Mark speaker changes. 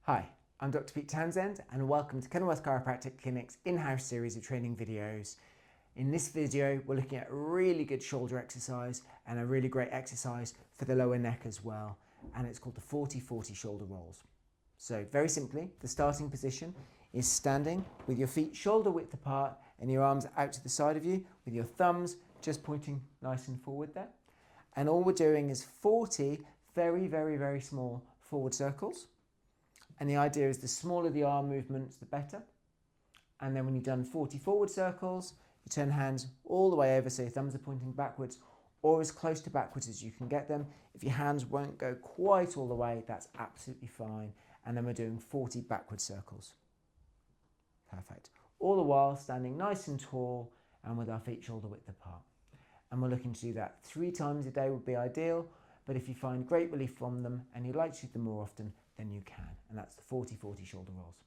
Speaker 1: Hi, I'm Dr. Pete Townsend and welcome to Kenilworth Chiropractic Clinic's in-house series of training videos. In this video, we're looking at a really good shoulder exercise and a really great exercise for the lower neck as well. And it's called the 40-40 shoulder rolls. So very simply, the starting position is standing with your feet shoulder width apart and your arms out to the side of you with your thumbs just pointing nice and forward there. And all we're doing is 40 very small forward circles. And the idea is the smaller the arm movements, the better. And then when you've done 40 forward circles, you turn hands all the way over so your thumbs are pointing backwards or as close to backwards as you can get them. If your hands won't go quite all the way, that's absolutely fine. And then we're doing 40 backward circles. Perfect. All the while standing nice and tall and with our feet shoulder width apart. And we're looking to do that 3 times a day would be ideal. But if you find great relief from them and you'd like to do them more often, then you can. And that's the 40-40 shoulder rolls.